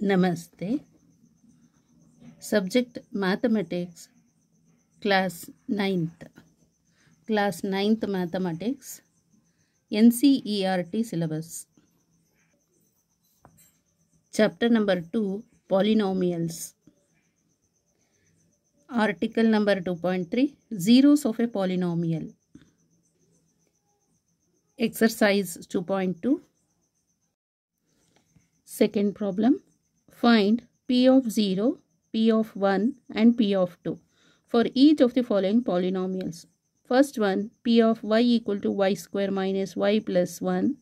Namaste. Subject Mathematics, Class 9th. Class 9th Mathematics, NCERT syllabus. Chapter number 2, Polynomials. Article number 2.3, Zeros of a polynomial. Exercise 2.2. Second problem. Find P of 0, P of 1 and P of 2 for each of the following polynomials. First one, P of y equal to y square minus y plus 1.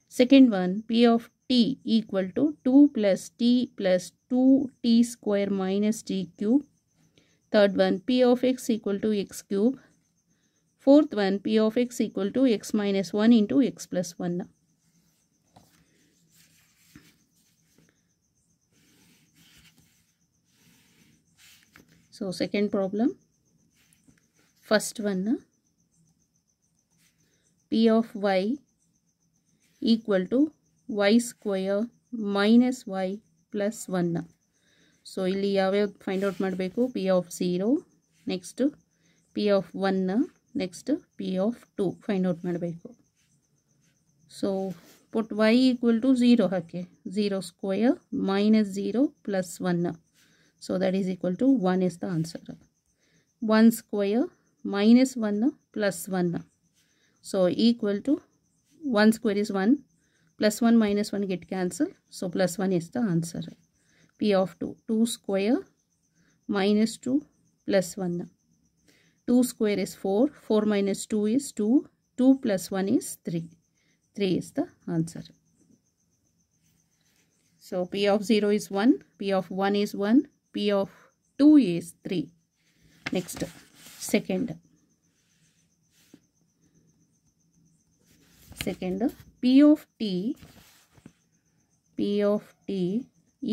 Second one, P of t equal to 2 plus t plus 2t square minus t cube. Third one, P of x equal to x cube. Fourth one, P of x equal to x minus 1 into x plus 1. So, second problem. First one, P of y equal to y square minus y plus 1. So, ಇಲ್ಲಿ ಯಾವ್ಯಾವ find out ಮಾಡಬೇಕು? P of 0, next P of 1, next P of 2 find out ಮಾಡಬೇಕು. So, put y equal to 0 hockey. 0 square minus 0 plus 1. So, that is equal to 1 is the answer. 1 square minus 1 plus 1. So, equal to 1 square is 1 plus 1 minus 1 get cancelled. So, plus 1 is the answer. P of 2. 2 square minus 2 plus 1. 2 square is 4. 4 minus 2 is 2. 2 plus 1 is 3. 3 is the answer. So, P of 0 is 1. P of 1 is 1. P of 2 is 3. Next, second, P of t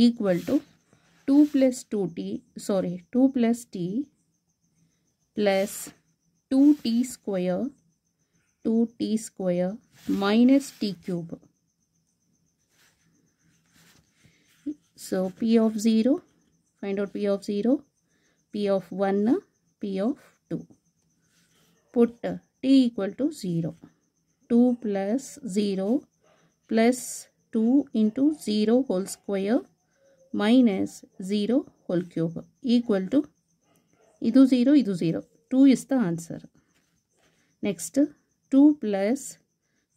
equal to 2 plus 2t plus 2t square minus t cube. So, P of 0, find out P of 0, P of 1, P of 2. Put t equal to 0. 2 plus 0 plus 2 into 0 whole square minus 0 whole cube equal to idu 0, idu 0. 2 is the answer. Next, 2 plus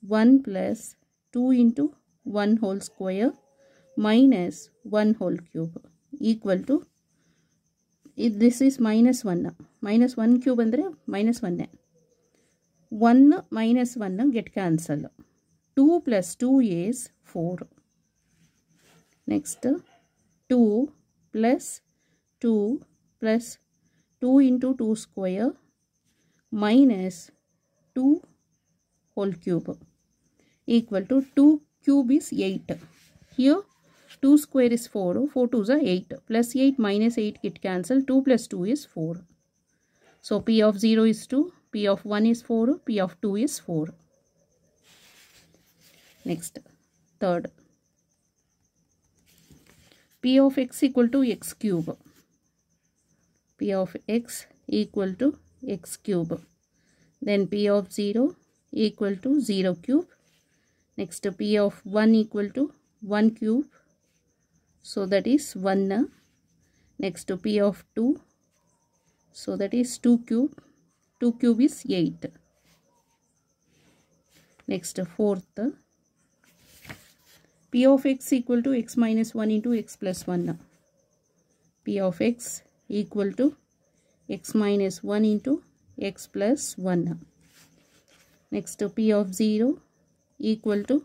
1 plus 2 into 1 whole square minus 1 whole cube equal to, this is minus 1. Minus 1 cube andre minus 1. 1 minus 1 get cancelled. 2 plus 2 is 4. Next, 2 plus 2 plus 2 into 2 square minus 2 whole cube equal to 2 cube is 8. Here 2 square is 4. 4 2s are 8. Plus 8 minus 8 get cancelled. 2 plus 2 is 4. So, P of 0 is 2. P of 1 is 4. P of 2 is 4. Next, third. P of x equal to x cube. P of x equal to x cube. Then P of 0 equal to 0 cube. Next, P of 1 equal to 1 cube. So, that is 1. Next, P of 2. So, that is 2 cube. 2 cube is 8. Next, fourth. P of x equal to x minus 1 into x plus 1. P of x equal to x minus 1 into x plus 1. Next, P of 0 equal to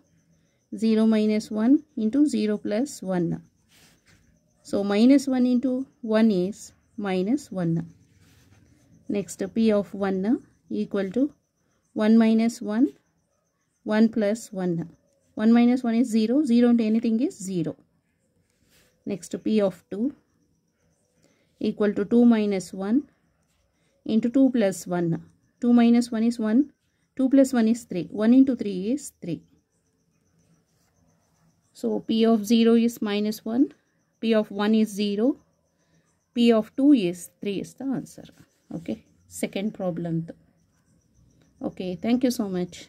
0 minus 1 into 0 plus 1. So, minus 1 into 1 is minus 1. Next, P of 1 equal to 1 minus 1, 1 plus 1. 1 minus 1 is 0. 0 into anything is 0. Next, P of 2 equal to 2 minus 1 into 2 plus 1. 2 minus 1 is 1. 2 plus 1 is 3. 1 into 3 is 3. So, P of 0 is minus 1. P of 1 is 0. P of 2 is 3 is the answer. Okay. Second problem. Okay. Thank you so much.